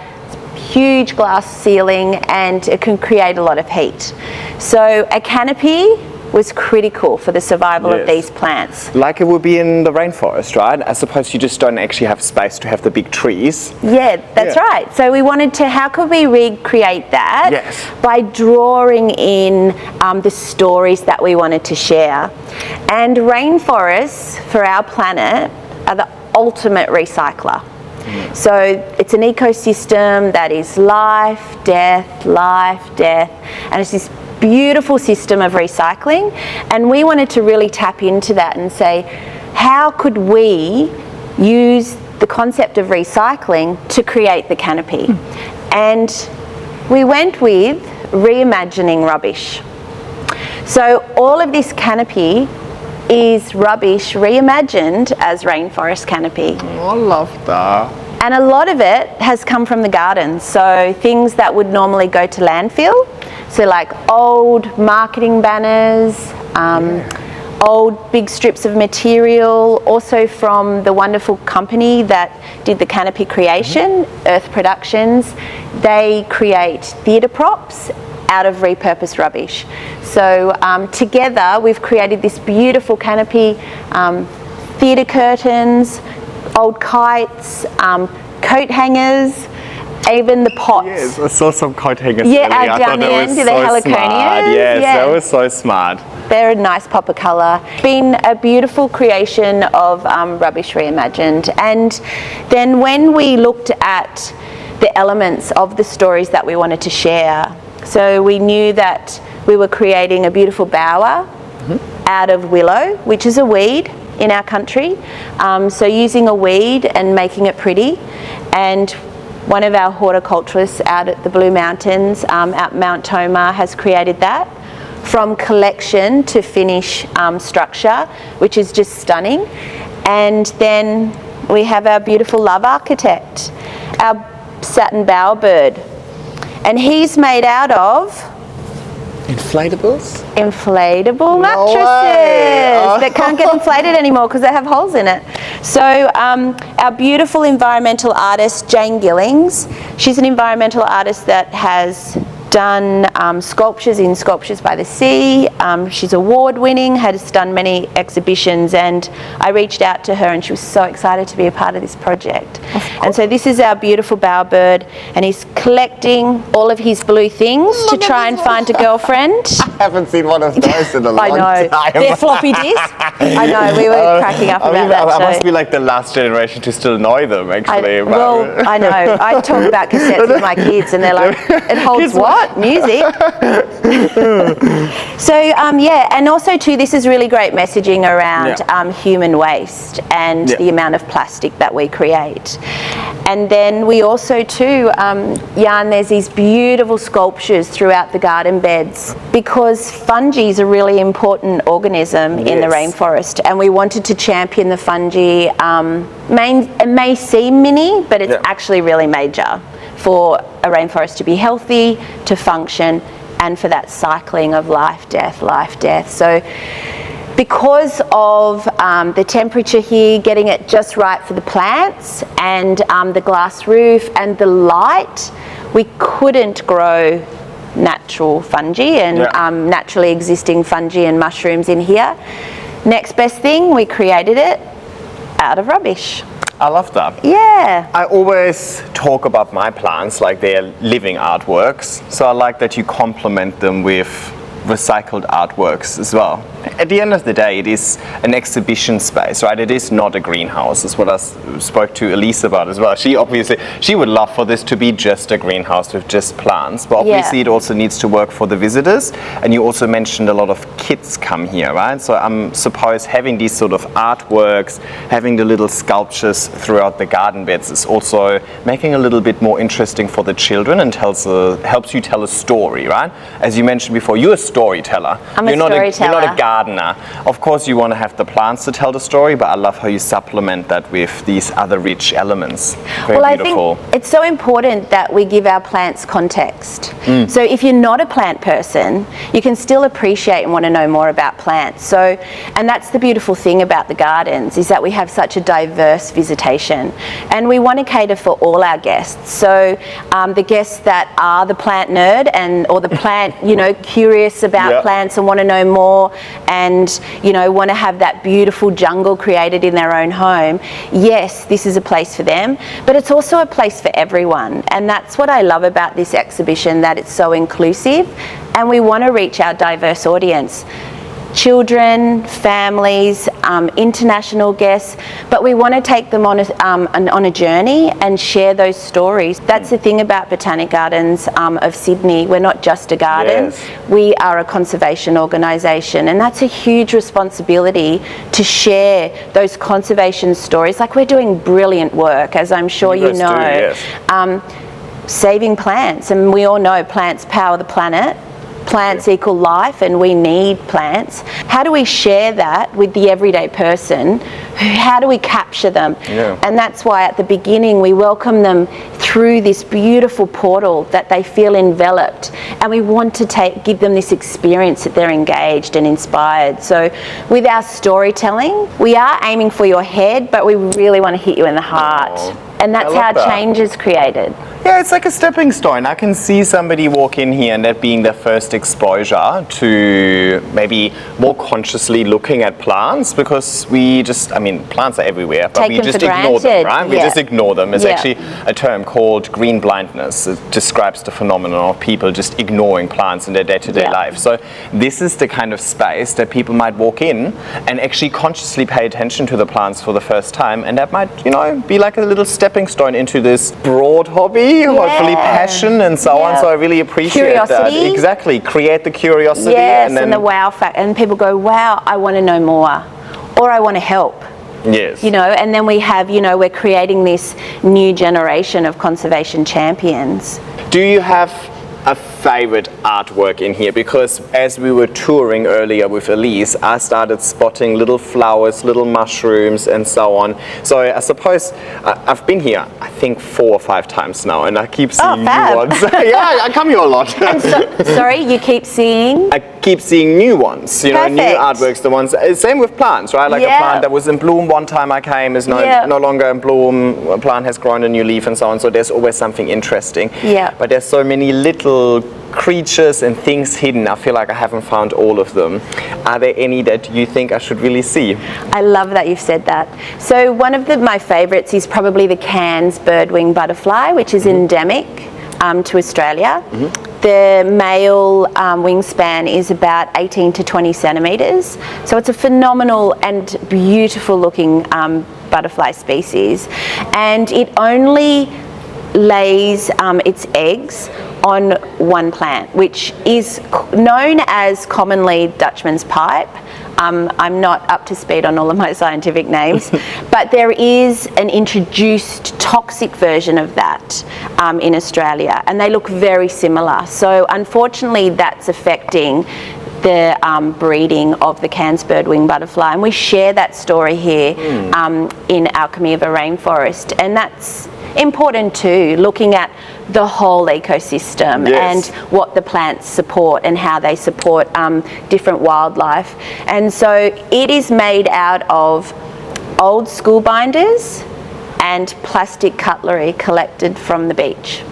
Speaker 4: huge glass ceiling, and it can create a lot of heat. So a canopy was critical for the survival of these plants.
Speaker 1: Like it would be in the rainforest, right? I suppose you just don't actually have space to have the big trees.
Speaker 4: Yeah, that's right. So we wanted to, how could we recreate that?
Speaker 1: Yes.
Speaker 4: By drawing in the stories that we wanted to share. And rainforests, for our planet, are the ultimate recycler. So it's an ecosystem that is life, death, and it's this beautiful system of recycling, and we wanted to really tap into that and say, how could we use the concept of recycling to create the canopy? And we went with reimagining rubbish. So all of this canopy is rubbish reimagined as rainforest canopy.
Speaker 1: Oh, I love that.
Speaker 4: And a lot of it has come from the gardens, so things that would normally go to landfill. So like old marketing banners, old big strips of material, also from the wonderful company that did the canopy creation, Earth Productions. They create theatre props out of repurposed rubbish. So together we've created this beautiful canopy, theatre curtains, old kites, coat hangers, even the pots.
Speaker 1: Yes, I saw some coat hangers
Speaker 4: Yeah,
Speaker 1: earlier.
Speaker 4: out down the end,
Speaker 1: so
Speaker 4: the heliconias.
Speaker 1: Yes,
Speaker 4: Yeah.
Speaker 1: that was so smart.
Speaker 4: They're a nice pop of colour. Been a beautiful creation of rubbish reimagined. And then when we looked at the elements of the stories that we wanted to share, so we knew that we were creating a beautiful bower out of willow, which is a weed in our country. So using a weed and making it pretty. And one of our horticulturists out at the Blue Mountains, at Mount Tomah, has created that from collection to finish structure, which is just stunning. And then we have our beautiful love architect, our satin bowerbird. And he's made out of
Speaker 1: Inflatables?
Speaker 4: inflatable mattresses that can't get inflated anymore because they have holes in it. So our beautiful environmental artist, Jane Gillings, she's an environmental artist that has done sculptures in Sculptures by the Sea. She's award-winning, has done many exhibitions, and I reached out to her and she was so excited to be a part of this project. And so this is our beautiful bowerbird, and he's collecting all of his blue things to try and find a girlfriend.
Speaker 1: I haven't seen one of those in a long time.
Speaker 4: They're floppy disks. I know, we were cracking up about that.
Speaker 1: I must be like the last generation to still know them, actually.
Speaker 4: I know. I talk about cassettes with my kids and they're like, it holds what? Music. So yeah, and also too, this is really great messaging around human waste and the amount of plastic that we create. And then we also too, Jan, there's these beautiful sculptures throughout the garden beds, because fungi is a really important organism in the rainforest, and we wanted to champion the fungi. It may seem mini, but it's actually really major for a rainforest to be healthy, to function, and for that cycling of life, death. So because of the temperature here, getting it just right for the plants, and the glass roof and the light, we couldn't grow natural fungi and naturally existing fungi and mushrooms in here. Next best thing, we created it out of rubbish.
Speaker 1: I love that.
Speaker 4: Yeah.
Speaker 1: I always talk about my plants like they're living artworks. So I like that you complement them with recycled artworks as well. At the end of the day, it is an exhibition space, right? It is not a greenhouse. Is what I spoke to Elise about as well. She would love for this to be just a greenhouse with just plants, but obviously it also needs to work for the visitors. And you also mentioned a lot of kids come here, right? So I'm suppose having these sort of artworks, having the little sculptures throughout the garden beds is also making a little bit more interesting for the children and helps you tell a story, right? As you mentioned before, you're a storyteller.
Speaker 4: I'm a storyteller.
Speaker 1: You're not a gardener. Of course you want to have the plants to tell the story, but I love how you supplement that with these other rich elements. Very beautiful.
Speaker 4: I think it's so important that we give our plants context. So if you're not a plant person, you can still appreciate and want to know more about plants. So, and that's the beautiful thing about the gardens, is that we have such a diverse visitation, and we want to cater for all our guests. So the guests that are the plant nerd or the plant, curious about plants and want to know more, and want to have that beautiful jungle created in their own home. Yes, this is a place for them, but it's also a place for everyone, and that's what I love about this exhibition, that it's so inclusive, and we want to reach our diverse audience. Children, families, international guests, but we want to take them on a journey and share those stories. That's the thing about Botanic Gardens of Sydney. We're not just a garden, we are a conservation organisation, and that's a huge responsibility to share those conservation stories. Like, we're doing brilliant work, as I'm sure you know. Saving plants, and we all know plants power the planet. Plants equal life, and we need plants. How do we share that with the everyday person? How do we capture them? And that's why at the beginning we welcome them through this beautiful portal that they feel enveloped, and we want to give them this experience that they're engaged and inspired. So with our storytelling, we are aiming for your head, but we really want to hit you in the heart. And that's how change is created.
Speaker 1: Yeah, it's like a stepping stone. I can see somebody walk in here and that being their first exposure to maybe more consciously looking at plants, because plants are everywhere, but we just ignore them, right? We just ignore them. It's actually a term called green blindness. It describes the phenomenon of people just ignoring plants in their day-to-day life. So this is the kind of space that people might walk in and actually consciously pay attention to the plants for the first time, and that might, be like a little stepping stone into this broad hobby, hopefully passion and so on. So I really appreciate that. Exactly, create the curiosity,
Speaker 4: and the wow factor, and people go, wow, I want to know more, or I want to help. And then we have, we're creating this new generation of conservation champions.
Speaker 1: Do you have a favorite artwork in here? Because as we were touring earlier with Elise, I started spotting little flowers, little mushrooms and so on. So I suppose I've been here, I think 4 or 5 times now, and I keep seeing new ones. I come here a lot.
Speaker 4: And sorry, you keep seeing?
Speaker 1: I keep seeing new ones, new artworks, the ones, same with plants, right? Like a plant that was in bloom one time I came is no longer in bloom, a plant has grown a new leaf and so on, so there's always something interesting. But there's so many little creatures and things hidden. I feel like I haven't found all of them. Are there any that you think I should really see?
Speaker 4: I love that you've said that. So one of my favourites is probably the Cairns birdwing butterfly, which is endemic to Australia. The male wingspan is about 18 to 20 centimetres. So it's a phenomenal and beautiful looking butterfly species. And it only lays its eggs on one plant, which is known as commonly Dutchman's pipe. I'm not up to speed on all of my scientific names, but there is an introduced toxic version of that in Australia, and they look very similar. So unfortunately that's affecting the breeding of the Cairns birdwing butterfly, and we share that story here in Alchemy of a Rainforest, and that's important too, looking at the whole ecosystem and what the plants support and how they support different wildlife. And so it is made out of old school binders and plastic cutlery collected from the beach.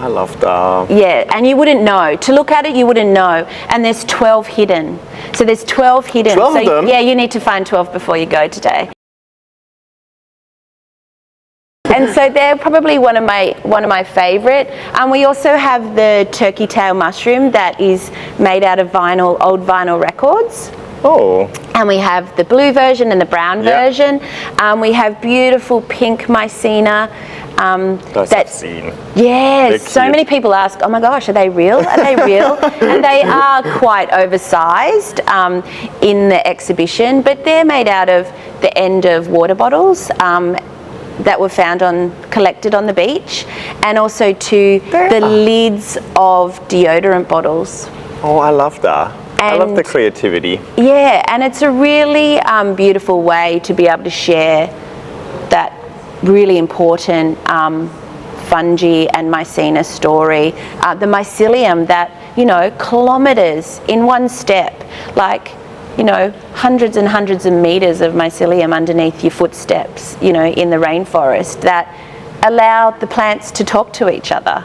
Speaker 1: I love that.
Speaker 4: Yeah, and you wouldn't know. To look at it, you wouldn't know. And there's 12 hidden. So there's 12 hidden.
Speaker 1: 12 of them?
Speaker 4: Yeah, you need to find 12 before you go today. And so they're probably one of my favourite. And we also have the turkey tail mushroom that is made out of old vinyl records.
Speaker 1: Oh.
Speaker 4: And we have the blue version and the brown version. We have beautiful pink mycena.
Speaker 1: Those I've seen.
Speaker 4: Yeah, so many people ask, oh my gosh, are they real? Are they real? And they are quite oversized in the exhibition, but they're made out of the end of water bottles that were collected on the beach, and also the lids of deodorant bottles.
Speaker 1: Oh, I love that. I love the creativity.
Speaker 4: Yeah, and it's a really beautiful way to be able to share that really important fungi and mycena story. The mycelium that, kilometres in one step, like, hundreds and hundreds of metres of mycelium underneath your footsteps, in the rainforest that allow the plants to talk to each other.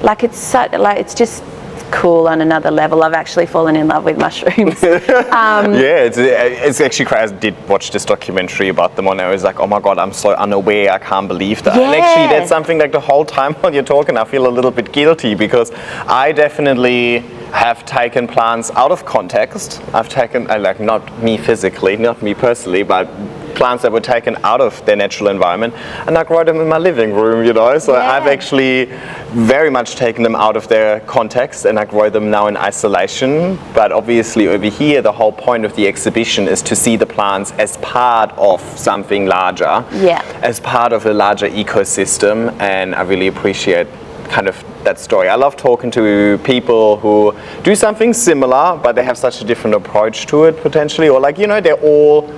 Speaker 4: Like, it's just cool on another level. I've actually fallen in love with mushrooms.
Speaker 1: It's actually crazy. I did watch this documentary about them, and I was like, oh my god, I'm so unaware, I can't believe that.
Speaker 4: Yeah.
Speaker 1: And actually that's something, like, the whole time while you're talking I feel a little bit guilty, because I definitely have taken plants out of context. I've taken, not me physically, not me personally, but plants that were taken out of their natural environment, and I grow them in my living room, so I've actually very much taken them out of their context, and I grow them now in isolation. But obviously over here the whole point of the exhibition is to see the plants as part of something larger, as part of a larger ecosystem, and I really appreciate kind of that story. I love talking to people who do something similar but they have such a different approach to it potentially, or they're all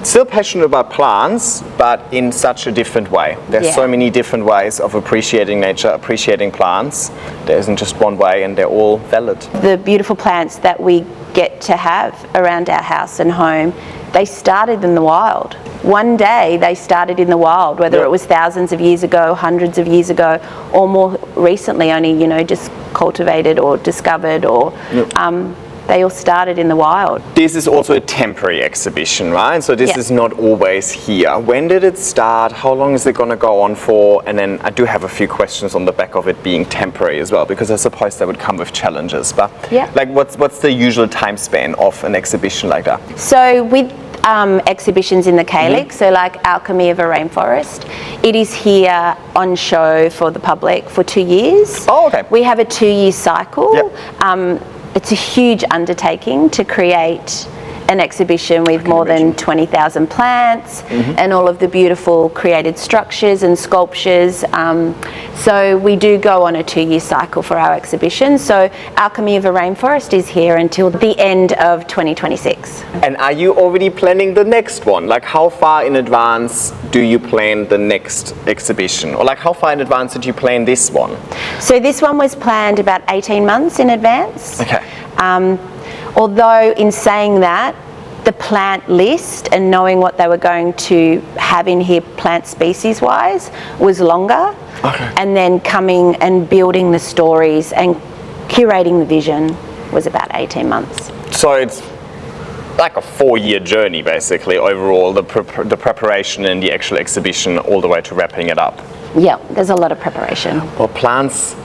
Speaker 1: still passionate about plants, but in such a different way. There's so many different ways of appreciating nature, appreciating plants. There isn't just one way, and they're all valid. The
Speaker 4: beautiful plants that we get to have around our house and home, they started in the wild. One day they started in the wild, whether it was thousands of years ago, hundreds of years ago, or more recently only, just cultivated or discovered, or they all started in the wild.
Speaker 1: This is also a temporary exhibition, right? So this is not always here. When did it start? How long is it going to go on for? And then I do have a few questions on the back of it being temporary as well, because I suppose that would come with challenges. But what's the usual time span of an exhibition like that?
Speaker 4: So with exhibitions in the Calyx, so like Alchemy of a Rainforest, it is here on show for the public for 2 years.
Speaker 1: Oh, okay.
Speaker 4: We have a 2-year cycle. It's a huge undertaking to create an exhibition with more than 20,000 plants and all of the beautiful created structures and sculptures. So we do go on a 2-year cycle for our exhibition. So Alchemy of a Rainforest is here until the end of 2026.
Speaker 1: And are you already planning the next one? Like, how far in advance do you plan the next exhibition? Or like, how far in advance did you plan this one?
Speaker 4: So this one was planned about 18 months in advance.
Speaker 1: Okay.
Speaker 4: Although in saying that, the plant list and knowing what they were going to have in here plant species wise was longer.
Speaker 1: Okay.
Speaker 4: And then coming and building the stories and curating the vision was about 18 months.
Speaker 1: So it's like a 4-year journey basically overall, the preparation and the actual exhibition all the way to wrapping it up.
Speaker 4: Yeah, there's a lot of preparation.
Speaker 1: Well, plants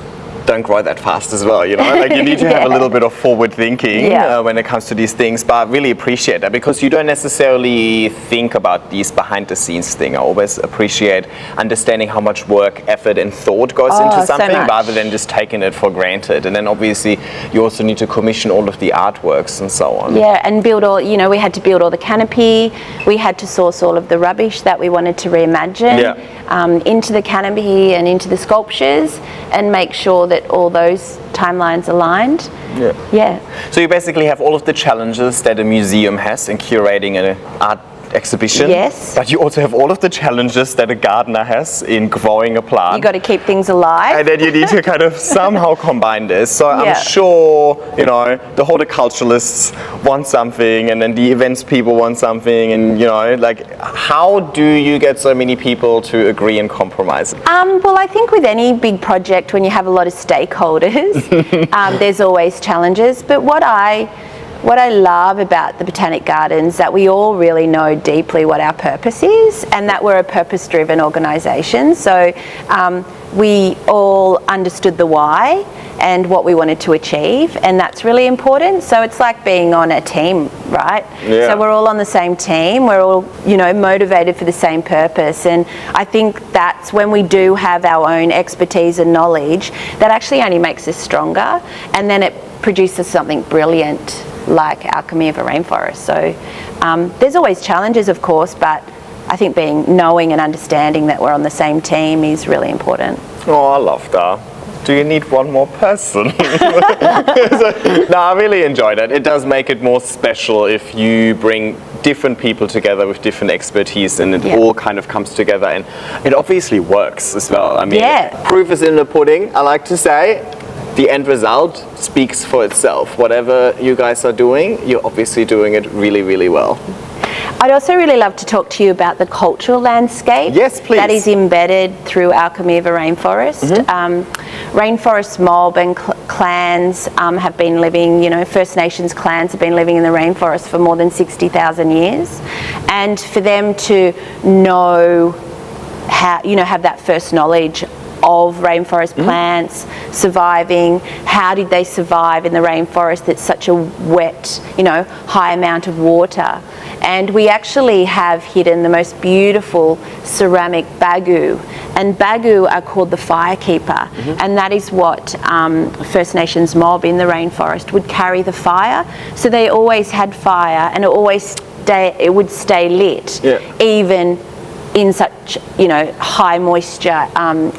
Speaker 1: don't grow that fast as well, like you need to have a little bit of forward thinking when it comes to these things, but I really appreciate that, because you don't necessarily think about these behind the scenes thing. I always appreciate understanding how much work, effort and thought goes into something rather than just taking it for granted. And then obviously you also need to commission all of the artworks and so on.
Speaker 4: Yeah, and build all, we had to build all the canopy, we had to source all of the rubbish that we wanted to reimagine into the canopy and into the sculptures, and make sure that all those timelines aligned. So
Speaker 1: you basically have all of the challenges that a museum has in curating an art exhibition.
Speaker 4: Yes.
Speaker 1: But you also have all of the challenges that a gardener has in growing a plant.
Speaker 4: You got to keep things alive.
Speaker 1: And then you need to kind of somehow combine this. So
Speaker 4: Yeah.
Speaker 1: I'm sure, you know, the horticulturalists want something, and then the events people want something, and you know, like, how do you get so many people to agree and compromise?
Speaker 4: Well, I think with any big project, when you have a lot of stakeholders, there's always challenges. But what I love about the Botanic Gardens, that we all really know deeply what our purpose is, and that we're a purpose-driven organisation. So we all understood the why and what we wanted to achieve, and that's really important. So it's like being on a team, right?
Speaker 1: Yeah.
Speaker 4: So we're all on the same team, we're all, you know, motivated for the same purpose, and I think that's when we do have our own expertise and knowledge, that actually only makes us stronger, and then it produces something brilliant like Alchemy of a Rainforest. So there's always challenges, of course, but I think knowing and understanding that we're on the same team is really important.
Speaker 1: Oh, I love that. Do you need one more person? No, I really enjoyed it. It does make it more special if you bring different people together with different expertise, and it all kind of comes together, and it obviously works as well. I mean, proof is in the pudding, I like to say. The end result speaks for itself. Whatever you guys are doing, you're obviously doing it really, really well.
Speaker 4: I'd also really love to talk to you about the cultural landscape.
Speaker 1: Yes, please.
Speaker 4: That is embedded through Alchemy of a Rainforest. Rainforest mob and clans have been living, you know, First Nations clans have been living in the rainforest for more than 60,000 years. And for them to know how, you know, have that first knowledge of rainforest plants surviving, how did they survive in the rainforest that's such a wet, you know, high amount of water. And we actually have hidden the most beautiful ceramic bagu, and bagu are called the firekeeper, and that is what First Nations mob in the rainforest would carry the fire. So they always had fire, and it would stay lit, even in such, you know, high moisture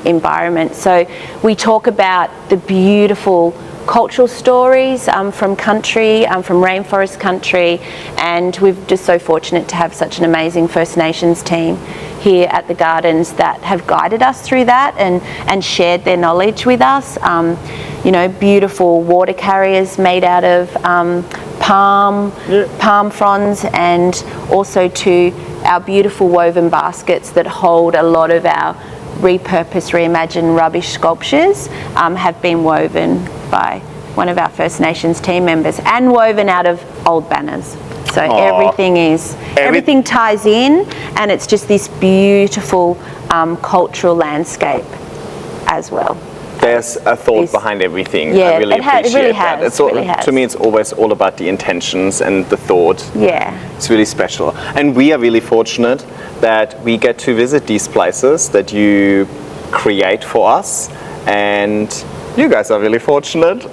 Speaker 4: environment. So we talk about the beautiful cultural stories from country, from rainforest country, and we're just so fortunate to have such an amazing First Nations team here at the Gardens that have guided us through that and shared their knowledge with us. You know, beautiful water carriers made out of palm fronds, and also our beautiful woven baskets that hold a lot of our repurposed, reimagined rubbish sculptures have been woven by one of our First Nations team members and woven out of old banners. So everything ties in, and it's just this beautiful cultural landscape as well.
Speaker 1: There's a thought behind everything.
Speaker 4: Yeah,
Speaker 1: I really appreciate that.
Speaker 4: It really has.
Speaker 1: To me, it's always all about the intentions and the thought.
Speaker 4: Yeah.
Speaker 1: It's really special. And we are really fortunate that we get to visit these places that you create for us. And you guys are really fortunate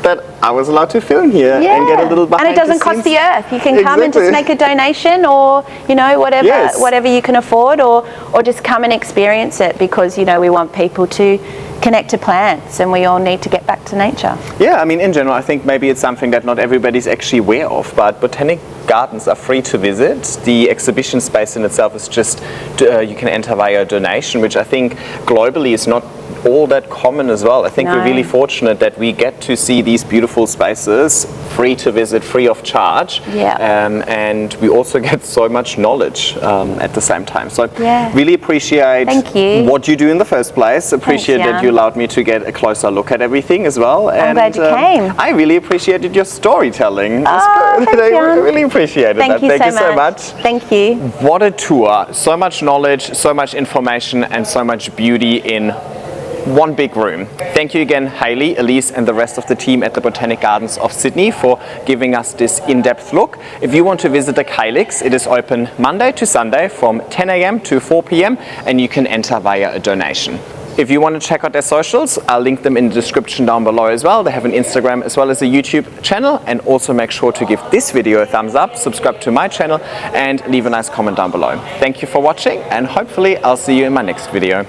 Speaker 1: that I was allowed to film here and get a little behind the scenes.
Speaker 4: And it doesn't cost the earth. You can come and just make a donation, or, you know, whatever you can afford, or just come and experience it, because, you know, we want people to connect to plants, and we all need to get back to nature. Yeah,
Speaker 1: I mean, in general, I think maybe it's something that not everybody's actually aware of, but botanic gardens are free to visit. The exhibition space in itself is just, you can enter via a donation, which I think globally is not all that common as well. I think we're really fortunate that we get to see these beautiful spaces free to visit, free of charge. And we also get so much knowledge at the same time. So really appreciate what you do in the first place. Appreciate that you allowed me to get a closer look at everything as well.
Speaker 4: I'm glad you came.
Speaker 1: I really appreciated your storytelling.
Speaker 4: Thank you.
Speaker 1: I really appreciated that.
Speaker 4: Thank you
Speaker 1: so much.
Speaker 4: Thank you.
Speaker 1: What a tour. So much knowledge, so much information, and so much beauty in one big room. Thank you again, Hayley, Elise, and the rest of the team at the Botanic Gardens of Sydney for giving us this in-depth look. If you want to visit the Calyx, it is open Monday to Sunday from 10 a.m. to 4 p.m. and you can enter via a donation. If you want to check out their socials, I'll link them in the description down below as well. They have an Instagram as well as a YouTube channel, and also make sure to give this video a thumbs up, subscribe to my channel, and leave a nice comment down below. Thank you for watching, and hopefully I'll see you in my next video.